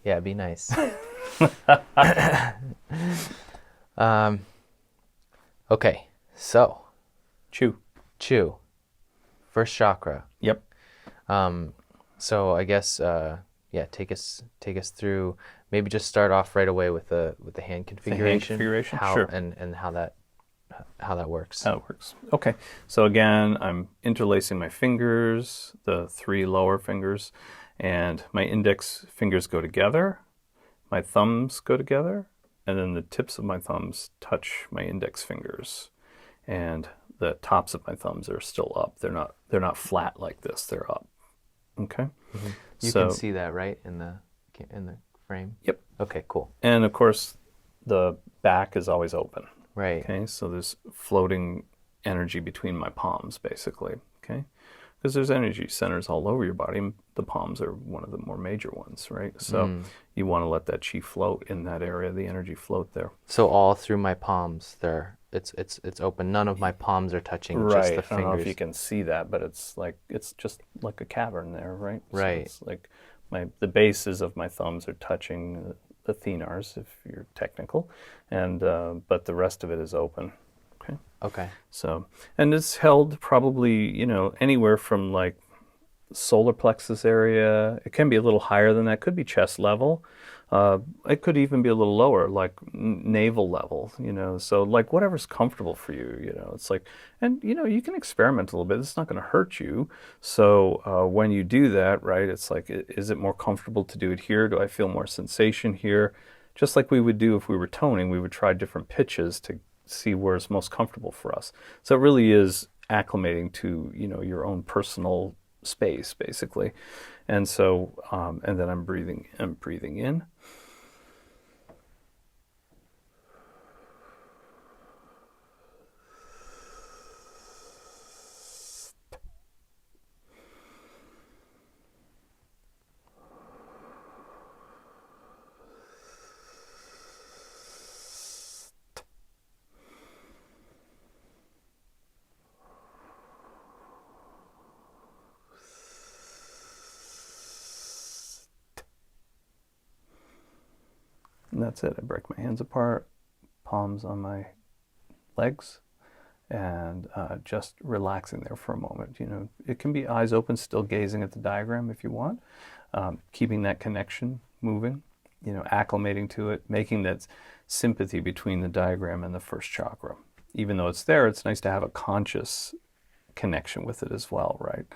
Yeah, be nice. Um, okay, so Chew. chew, first chakra. Yep. Um, so I guess yeah, take us through. Maybe just start off right away with the hand The hand configuration, configuration? how Sure. and how that works. How it works. Okay. So again, I'm interlacing my fingers, the three lower fingers, and my index fingers go together, my thumbs go together, and then the tips of my thumbs touch my index fingers. And the tops of my thumbs are still up. They're not flat like this. They're up. Okay? You can So, see that, right, in the frame. yep. Okay, cool. And of course, the back is always open. Right. Okay, so there's floating energy between my palms, basically. Okay, because there's energy centers all over your body. The palms are one of the more major ones, right? So you want to let that chi float in that area, the energy float there. So all through my palms, it's open. None of my palms are touching, just Right. the I don't know if you fingers. can see that, but it's just like a cavern there, right? So Right. it's like the bases of my thumbs are touching the thenars, if you're technical, and but the rest of it is open. Okay. Okay. So, and it's held probably, anywhere from like solar plexus area. It can be a little higher than that. Could be chest level. It could even be a little lower, like navel level, So like whatever's comfortable for you, It's like, and you can experiment a little bit. It's not going to hurt you. So when you do that, right, it's like, is it more comfortable to do it here? Do I feel more sensation here? Just like we would do if we were toning, we would try different pitches to see where it's most comfortable for us. So it really is acclimating to your own personal space, basically. And so, and then I'm breathing in. And that's it. I break my hands apart, palms on my legs, and just relaxing there for a moment. It can be eyes open, still gazing at the diagram if you want, keeping that connection moving, acclimating to it, making that sympathy between the diagram and the first chakra. Even though it's there, it's nice to have a conscious connection with it as well, right?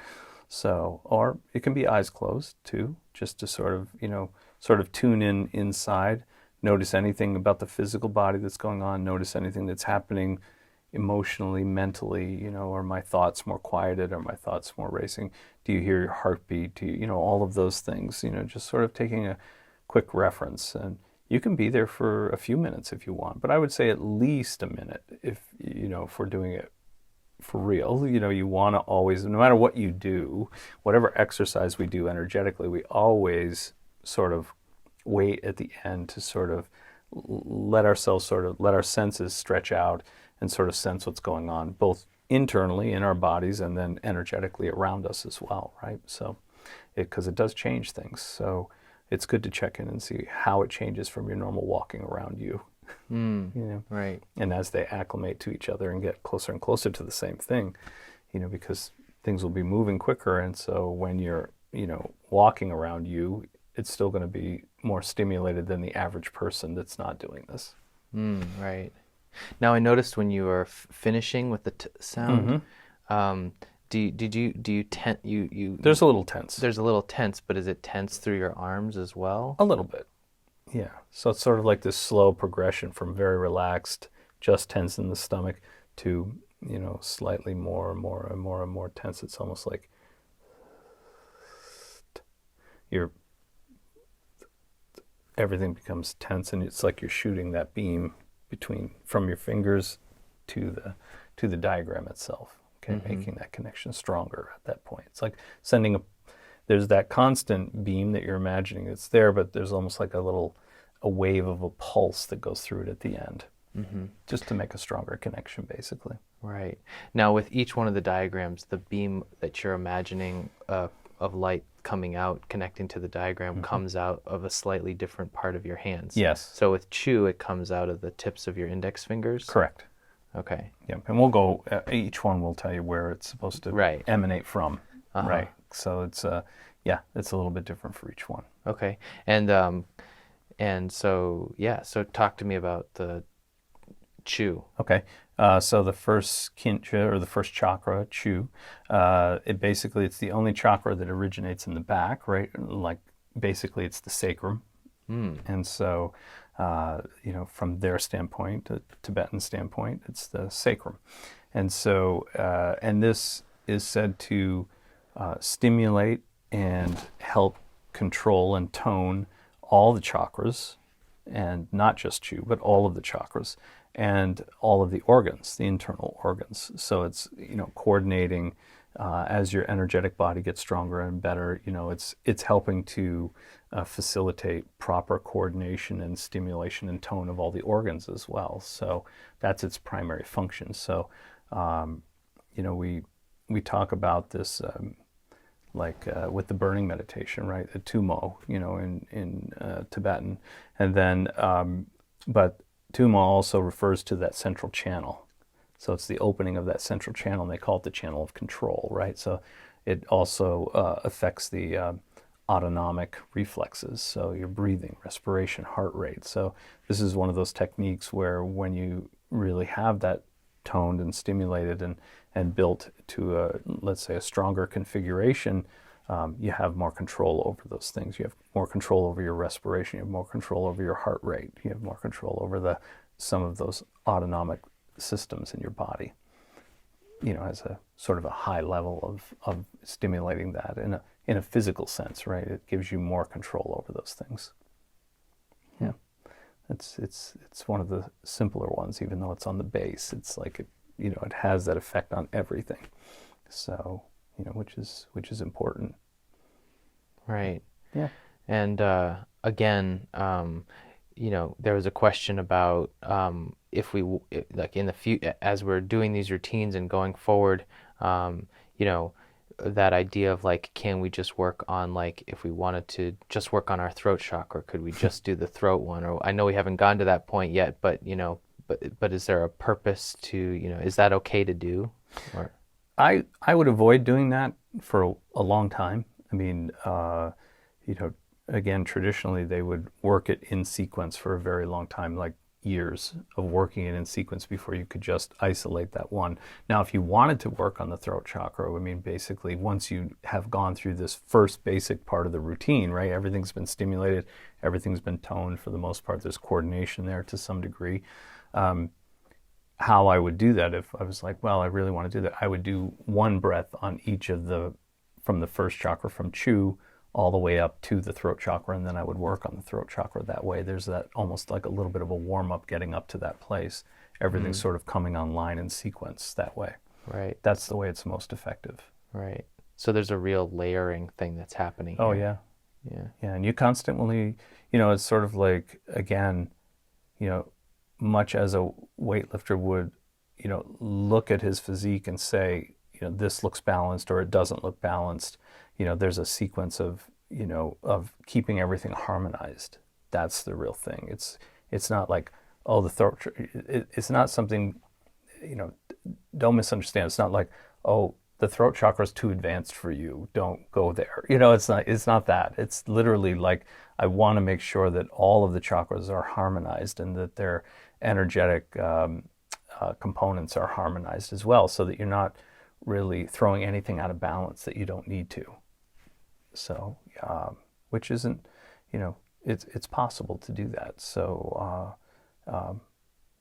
So, or it can be eyes closed too, just to sort of tune in inside, notice anything about the physical body that's going on, notice anything that's happening emotionally, mentally, are my thoughts more quieted? Are my thoughts more racing? Do you hear your heartbeat? Do you, all of those things, just sort of taking a quick reference. And you can be there for a few minutes if you want, but I would say at least a minute if we're doing it for real. You want to always, no matter what you do, whatever exercise we do energetically, we always sort of wait at the end to sort of let our senses stretch out and sort of sense what's going on, both internally in our bodies and then energetically around us as well, right? So, because it does change things. So it's good to check in and see how it changes from your normal walking around you. Right. And as they acclimate to each other and get closer and closer to the same thing, because things will be moving quicker. And so when you're, walking around you, it's still going to be more stimulated than the average person that's not doing this. Right. Now I noticed when you were finishing with the sound, do you There's a little tense. there's a little tense, but is it tense through your arms as well? A little bit. Yeah. So it's sort of like this slow progression from very relaxed, just tense in the stomach to, slightly more and more and more and more tense. It's almost like you're everything becomes tense, and it's like you're shooting that beam from your fingers to the diagram itself. Okay, making that connection stronger at that point. It's like there's that constant beam that you're imagining that's there, but there's almost like a wave of a pulse that goes through it at the end, just to make a stronger connection, basically. Right. Now with each one of the diagrams, the beam that you're imagining of light coming out, connecting to the diagram, comes out of a slightly different part of your hands. Yes. So with Chu, it comes out of the tips of your index fingers. Correct. Okay. Yep. And we'll go, each one will tell you where it's supposed to Right. emanate from. Uh-huh. Right. So it's, yeah, it's a little bit different for each one. Okay. And so yeah, so talk to me about the Chu. Okay. So the first Kinja, or the first chakra, Chu, it's the only chakra that originates in the back, right? Like basically it's the sacrum. And so, from their standpoint, a Tibetan standpoint, it's the sacrum. And so, and this is said to stimulate and help control and tone all the chakras, and not just Chu, but all of the chakras and all of the organs, the internal organs. So it's, coordinating as your energetic body gets stronger and better. It's helping to facilitate proper coordination and stimulation and tone of all the organs as well. So that's its primary function. So, we talk about this with the burning meditation, right? The tumo, in Tibetan, and then, but tumo also refers to that central channel. So it's the opening of that central channel, and they call it the channel of control, right? So it also affects the autonomic reflexes, so your breathing, respiration, heart rate. So this is one of those techniques where when you really have that toned and stimulated and built to let's say a stronger configuration, you have more control over those things. You have more control over your respiration. You have more control over your heart rate. You have more control over some of those autonomic systems in your body. As a sort of a high level of stimulating that in a physical sense, right? It gives you more control over those things. Yeah, it's one of the simpler ones, even though it's on the base. It's like it has that effect on everything. So which is important. Right. Yeah. And again, there was a question about if we like in the future, as we're doing these routines and going forward, that idea of like, can we just work on, like, if we wanted to just work on our throat chakra, could we just do the throat one? Or I know we haven't gone to that point yet, but but is there a purpose to, is that okay to do? Or I would avoid doing that for a long time. I mean, again, traditionally they would work it in sequence for a very long time, like years of working it in sequence before you could just isolate that one. Now, if you wanted to work on the throat chakra, I mean, basically, once you have gone through this first basic part of the routine, right, everything's been stimulated, everything's been toned for the most part, there's coordination there to some degree. How I would do that, if I was like, well, I really want to do that, I would do one breath on each from the first chakra, from Chu all the way up to the throat chakra, and then I would work on the throat chakra that way. There's that almost like a little bit of a warm-up getting up to that place. Everything's sort of coming online in sequence that way. Right. That's the way it's most effective. Right. So there's a real layering thing that's happening here. Oh, yeah. Yeah. Yeah, and you constantly, it's sort of like, again, much as a weightlifter would, look at his physique and say, this looks balanced or it doesn't look balanced. There's a sequence of keeping everything harmonized. That's the real thing. It's not like, oh, the throat. It's not something, don't misunderstand. It's not like, oh, the throat chakra is too advanced for you. Don't go there. It's not that. It's literally like, I want to make sure that all of the chakras are harmonized and that their energetic components are harmonized as well, so that you're not really throwing anything out of balance that you don't need to. So, which isn't, it's possible to do that. So,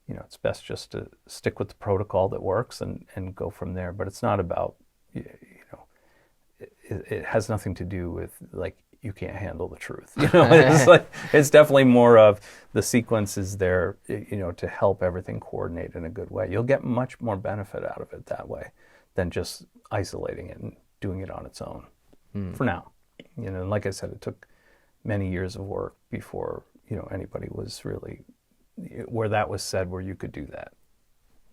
it's best just to stick with the protocol that works and go from there. But it's not about, it has nothing to do with like, you can't handle the truth. It's definitely more of the sequence is there, to help everything coordinate in a good way. You'll get much more benefit out of it that way than just isolating it and doing it on its own. For now. Like I said, it took many years of work before, anybody was really, where that was said, where you could do that.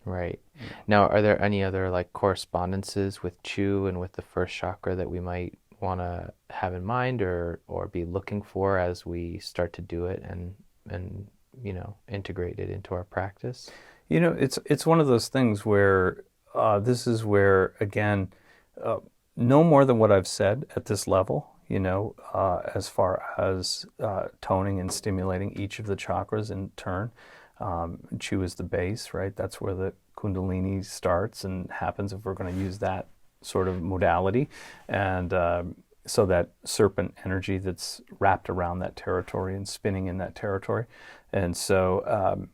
Right. Now, are there any other like correspondences with Chu and with the first chakra that we might want to have in mind or be looking for as we start to do it and integrate it into our practice? It's one of those things where this is where, again, uh, no more than what I've said at this level, as far as toning and stimulating each of the chakras in turn. Chu is the base, right? That's where the Kundalini starts and happens if we're going to use that sort of modality. And so that serpent energy that's wrapped around that territory and spinning in that territory. And so,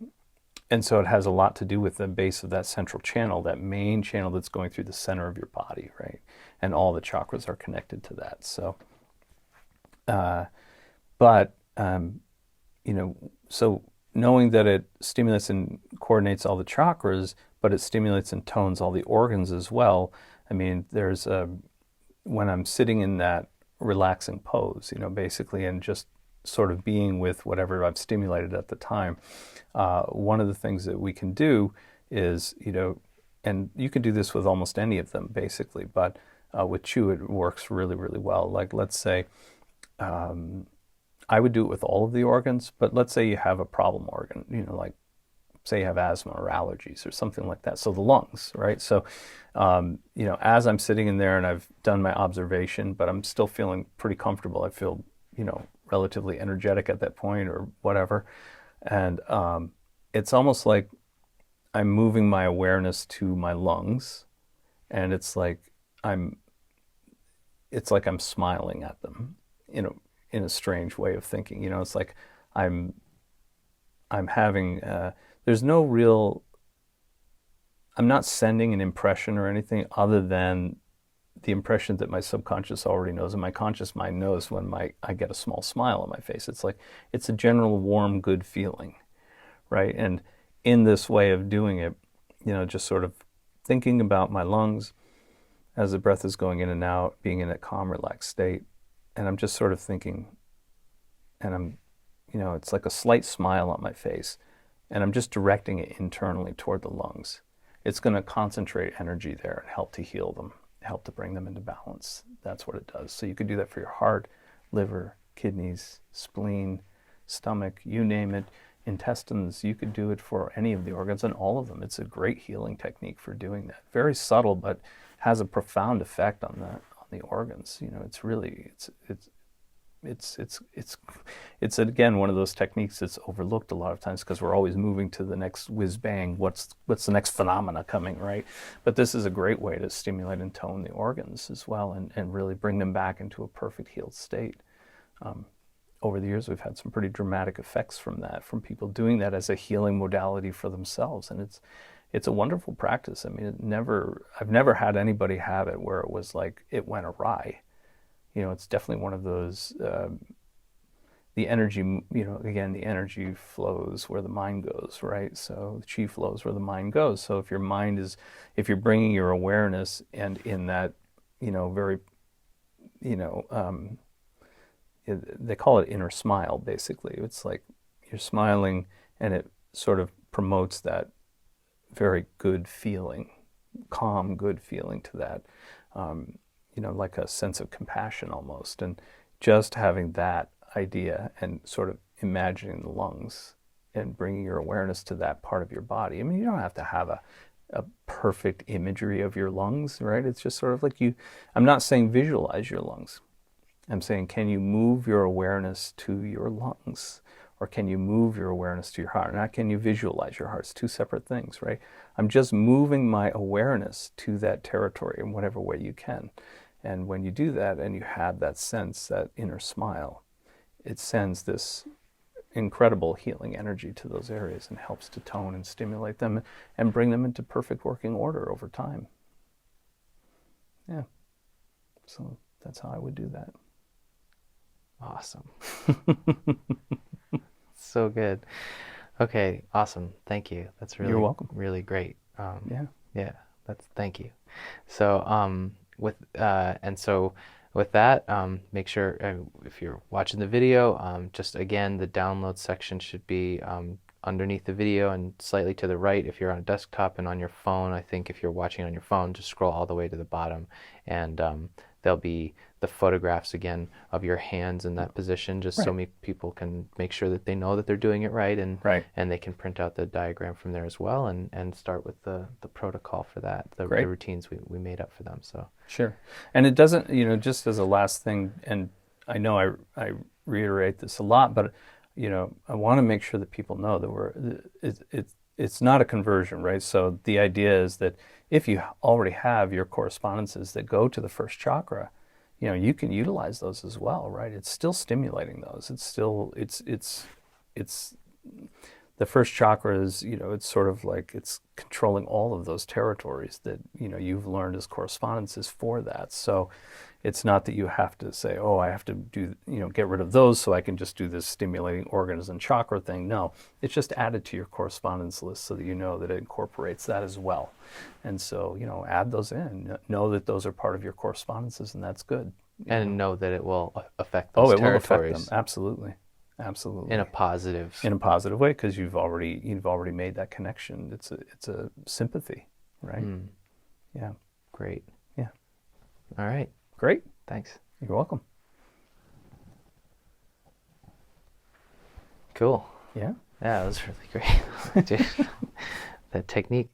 and so it has a lot to do with the base of that central channel, that main channel that's going through the center of your body, right? And all the chakras are connected to that. So, but so knowing that it stimulates and coordinates all the chakras, but it stimulates and tones all the organs as well. I mean, there's when I'm sitting in that relaxing pose, basically, and just sort of being with whatever I've stimulated at the time. One of the things that we can do is, and you can do this with almost any of them, basically, but with Chu, it works really, really well. Like, let's say, I would do it with all of the organs, but let's say you have a problem organ, like say you have asthma or allergies or something like that. So the lungs, right? So, as I'm sitting in there and I've done my observation, but I'm still feeling pretty comfortable. I feel, relatively energetic at that point or whatever. And it's almost like I'm moving my awareness to my lungs, and it's like I'm smiling at them, in a strange way of thinking. It's like I'm having there's no real, I'm not sending an impression or anything other than the impression that my subconscious already knows and my conscious mind knows when I get a small smile on my face. It's like it's a general warm, good feeling, right? And in this way of doing it, just sort of thinking about my lungs as the breath is going in and out, being in that calm, relaxed state, and I'm just sort of thinking, and I'm, it's like a slight smile on my face, and I'm just directing it internally toward the lungs. It's going to concentrate energy there and help to heal them, help to bring them into balance. That's what it does. So you could do that for your heart, liver, kidneys, spleen, stomach, you name it, intestines. You could do it for any of the organs and all of them. It's a great healing technique for doing that. Very subtle, but has a profound effect on the organs. It's really it's again one of those techniques that's overlooked a lot of times because we're always moving to the next whiz bang. What's the next phenomena coming, right? But this is a great way to stimulate and tone the organs as well, and really bring them back into a perfect healed state. Over the years, we've had some pretty dramatic effects from that, from people doing that as a healing modality for themselves, and it's a wonderful practice. I mean, I've never had anybody have it where it was like it went awry. It's definitely one of those, the energy, again, the energy flows where the mind goes, right? So the chi flows where the mind goes. So if you're bringing your awareness and in that, very, they call it inner smile, basically. It's like you're smiling and it sort of promotes that very good feeling, calm, good feeling to that. Like a sense of compassion almost. And just having that idea and sort of imagining the lungs and bringing your awareness to that part of your body. I mean, you don't have to have a perfect imagery of your lungs, right? It's just sort of like I'm not saying visualize your lungs. I'm saying, can you move your awareness to your lungs? Or can you move your awareness to your heart? Not can you visualize your heart? It's two separate things, right? I'm just moving my awareness to that territory in whatever way you can. And when you do that and you have that sense, that inner smile, it sends this incredible healing energy to those areas and helps to tone and stimulate them and bring them into perfect working order over time. Yeah. So that's how I would do that. Awesome. So good. Okay, awesome. Thank you. That's really, You're welcome. really great. Yeah. Yeah, thank you. So, with that, make sure if you're watching the video, just again, the download section should be underneath the video and slightly to the right if you're on a desktop, and on your phone, I think if you're watching on your phone, just scroll all the way to the bottom, and there'll be the photographs again of your hands in that position, just so Right. many people can make sure that they know that they're doing it right, Right. and they can print out the diagram from there as well, and start with the protocol for that, the Great. routines we made up for them. So Sure. And it doesn't, just as a last thing, and I know I reiterate this a lot, but, I want to make sure that people know that it's not a conversion, right? So the idea is that if you already have your correspondences that go to the first chakra, you can utilize those as well, right? It's still stimulating those. It's still, it's the first chakra is, it's sort of like it's controlling all of those territories that, you've learned as correspondences for that. So it's not that you have to say, oh, I have to do, get rid of those so I can just do this stimulating organs and chakra thing. No, it's just added to your correspondence list so that you know that it incorporates that as well. And so, add those in. Know that those are part of your correspondences, and that's good. and know that it will affect Oh, those it will affect them. territories Absolutely. Absolutely. in a positive. In a positive way, because you've already made that connection. It's a sympathy, right? Yeah. Great. Yeah. All right. Great. Thanks. You're welcome. Cool. Yeah. Yeah, that was really great. Dude, that technique